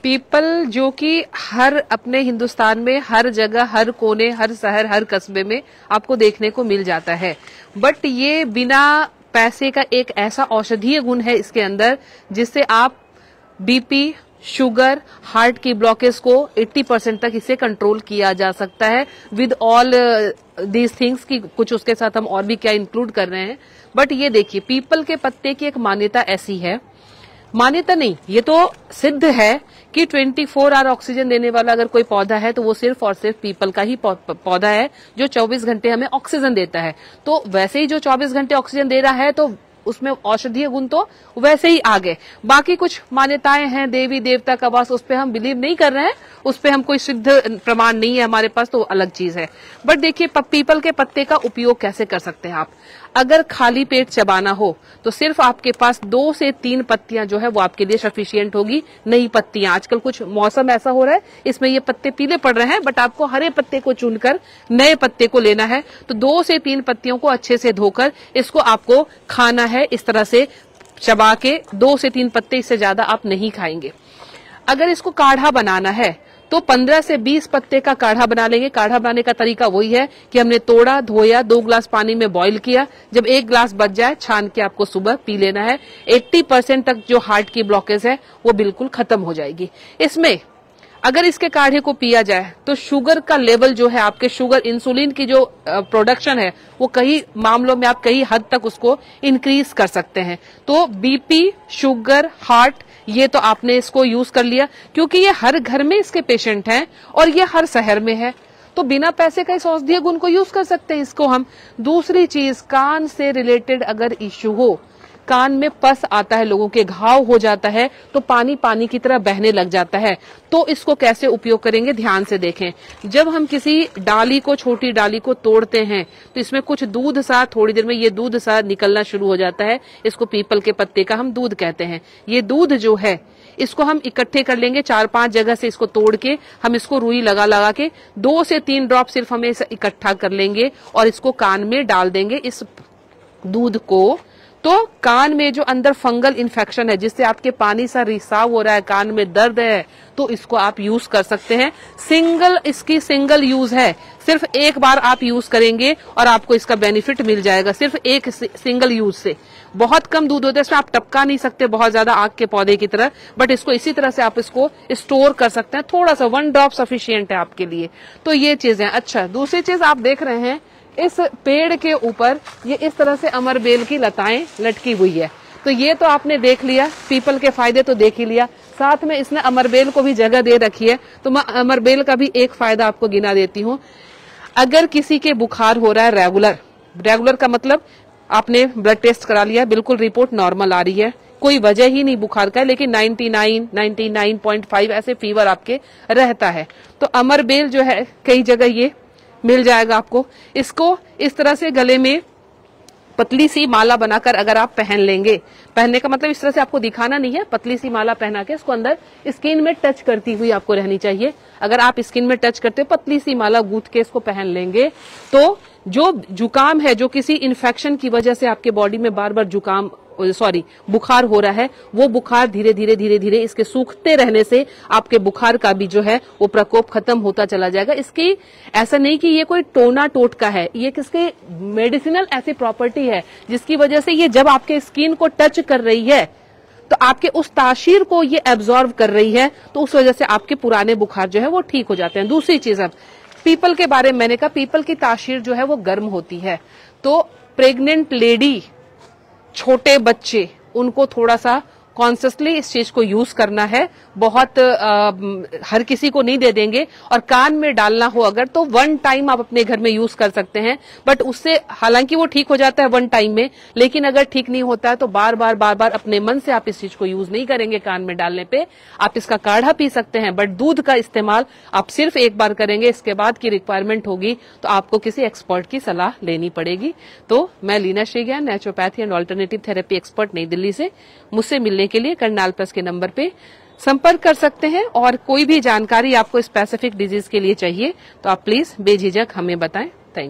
People जो कि हर अपने हिंदुस्तान में हर जगह, हर कोने, हर शहर, हर कस्बे में आपको देखने को मिल जाता है, बट ये बिना पैसे का एक ऐसा औषधीय गुण है इसके अंदर जिससे आप बीपी, शुगर, हार्ट की ब्लॉकेज को 80% तक इसे कंट्रोल किया जा सकता है विद ऑल दीज थिंग्स की कुछ उसके साथ हम और भी क्या इंक्लूड कर रहे हैं। बट ये देखिए, पीपल के पत्ते की एक मान्यता ऐसी है, मान्यता नहीं, ये तो सिद्ध है कि 24 आवर ऑक्सीजन देने वाला अगर कोई पौधा है तो वो सिर्फ और सिर्फ पीपल का ही पौधा है जो 24 घंटे हमें ऑक्सीजन देता है। तो वैसे ही जो 24 घंटे ऑक्सीजन दे रहा है तो उसमें औषधीय गुण तो वैसे ही आ गए। बाकी कुछ मान्यताएं हैं, देवी देवता का वास, उस पर हम बिलीव नहीं कर रहे हैं, उस पर हम कोई सिद्ध प्रमाण नहीं है हमारे पास, तो अलग चीज है। बट देखिए, पीपल के पत्ते का उपयोग कैसे कर सकते हैं आप। अगर खाली पेट चबाना हो तो सिर्फ आपके पास 2 से 3 पत्तियां जो है वो आपके लिए सफिशियंट होगी। नई पत्तियां, आजकल कुछ मौसम ऐसा हो रहा है इसमें ये पत्ते पीले पड़ रहे हैं, बट आपको हरे पत्ते को चुनकर नए पत्ते को लेना है। तो 2 से 3 पत्तियों को अच्छे से धोकर इसको आपको खाना है, इस तरह से चबा के 2 से 3 पत्ते, इससे ज्यादा आप नहीं खाएंगे। अगर इसको काढ़ा बनाना है तो 15 से 20 पत्ते का काढ़ा बना लेंगे। काढ़ा बनाने का तरीका वही है कि हमने तोड़ा, धोया, 2 ग्लास पानी में बॉईल किया, जब 1 ग्लास बच जाए छान के आपको सुबह पी लेना है। 80% तक जो हार्ट की ब्लॉकेज है वो बिल्कुल खत्म हो जाएगी। इसमें अगर इसके काढ़े को पिया जाए तो शुगर का लेवल जो है, आपके शुगर, इंसुलिन की जो प्रोडक्शन है वो कई मामलों में आप कई हद तक उसको इंक्रीज कर सकते हैं। तो बीपी, शुगर, हार्ट, ये तो आपने इसको यूज कर लिया, क्योंकि ये हर घर में इसके पेशेंट हैं और ये हर शहर में है, तो बिना पैसे का इस औषधीय गुण को यूज कर सकते हैं इसको हम। दूसरी चीज, कान से रिलेटेड अगर इश्यू हो, कान में पस आता है, लोगों के घाव हो जाता है, तो पानी पानी की तरह बहने लग जाता है, तो इसको कैसे उपयोग करेंगे ध्यान से देखें। जब हम किसी डाली को, छोटी डाली को तोड़ते हैं तो इसमें कुछ दूध सा, थोड़ी देर में ये दूध सा निकलना शुरू हो जाता है, इसको पीपल के पत्ते का हम दूध कहते हैं। ये दूध जो है इसको हम इकट्ठे कर लेंगे, 4-5 जगह से इसको तोड़ के हम इसको रुई लगा लगा के 2 से 3 ड्रॉप सिर्फ हमें इकट्ठा कर लेंगे और इसको कान में डाल देंगे इस दूध को। तो कान में जो अंदर फंगल इन्फेक्शन है, जिससे आपके पानी सा रिसाव हो रहा है, कान में दर्द है, तो इसको आप यूज कर सकते हैं। इसकी सिंगल यूज है, सिर्फ एक बार आप यूज करेंगे और आपको इसका बेनिफिट मिल जाएगा, सिर्फ एक सिंगल यूज से। बहुत कम दूध होता है इसमें, आप टपका नहीं सकते बहुत ज्यादा आग के पौधे की तरह, बट इसको इसी तरह से आप इसको स्टोर कर सकते हैं, थोड़ा सा 1 ड्रॉप सफिशियंट है आपके लिए। तो ये चीजें। अच्छा, दूसरी चीज आप देख रहे हैं, इस पेड़ के ऊपर ये इस तरह से अमरबेल की लताएं लटकी हुई है, तो ये तो आपने देख लिया, पीपल के फायदे तो देख ही लिया, साथ में इसने अमरबेल को भी जगह दे रखी है। तो मैं अमरबेल का भी एक फायदा आपको गिना देती हूँ। अगर किसी के बुखार हो रहा है रेगुलर का मतलब आपने ब्लड टेस्ट करा लिया, बिल्कुल रिपोर्ट नॉर्मल आ रही है, कोई वजह ही नहीं बुखार का, लेकिन 99.5 ऐसे फीवर आपके रहता है, तो अमरबेल जो है कई जगह ये मिल जाएगा आपको। इसको इस तरह से गले में पतली सी माला बनाकर अगर आप पहन लेंगे, पहनने का मतलब इस तरह से आपको दिखाना नहीं है, पतली सी माला पहना के इसको अंदर स्किन में टच करती हुई आपको रहनी चाहिए। अगर आप स्किन में टच करते हो, पतली सी माला गूंथ के इसको पहन लेंगे, तो जो जुकाम है, जो किसी इन्फेक्शन की वजह से आपके बॉडी में बार बार बुखार हो रहा है, वो बुखार धीरे धीरे इसके सूखते रहने से आपके बुखार का भी जो है वो प्रकोप खत्म होता चला जाएगा। इसकी ऐसा नहीं कि ये कोई टोना टोटका है, ये किसके मेडिसिनल ऐसी प्रॉपर्टी है जिसकी वजह से ये जब आपके स्किन को टच कर रही है तो आपके उस तासीर को ये एब्जॉर्व कर रही है, तो उस वजह से आपके पुराने बुखार जो है वो ठीक हो जाते हैं। दूसरी चीज, अब पीपल के बारे में मैंने कहा, पीपल की तासीर जो है वो गर्म होती है, तो प्रेग्नेंट लेडी, छोटे बच्चे, उनको थोड़ा सा कॉन्शियसली इस चीज को यूज करना है। बहुत हर किसी को नहीं दे देंगे, और कान में डालना हो अगर तो 1 टाइम आप अपने घर में यूज कर सकते हैं, बट उससे हालांकि वो ठीक हो जाता है 1 टाइम में, लेकिन अगर ठीक नहीं होता है तो बार बार अपने मन से आप इस चीज को यूज नहीं करेंगे। कान में डालने पे आप इसका काढ़ा पी सकते हैं, बट दूध का इस्तेमाल आप सिर्फ एक बार करेंगे, इसके बाद की रिक्वायरमेंट होगी तो आपको किसी एक्सपर्ट की सलाह लेनी पड़ेगी। तो मैं Leena Shrigyan, naturopathy and alternative therapy expert, नई दिल्ली से, मुझसे मिलने के लिए करनाल प्लस के नंबर पे संपर्क कर सकते हैं। और कोई भी जानकारी आपको स्पेसिफिक डिजीज के लिए चाहिए तो आप प्लीज बेझिझक हमें बताएं।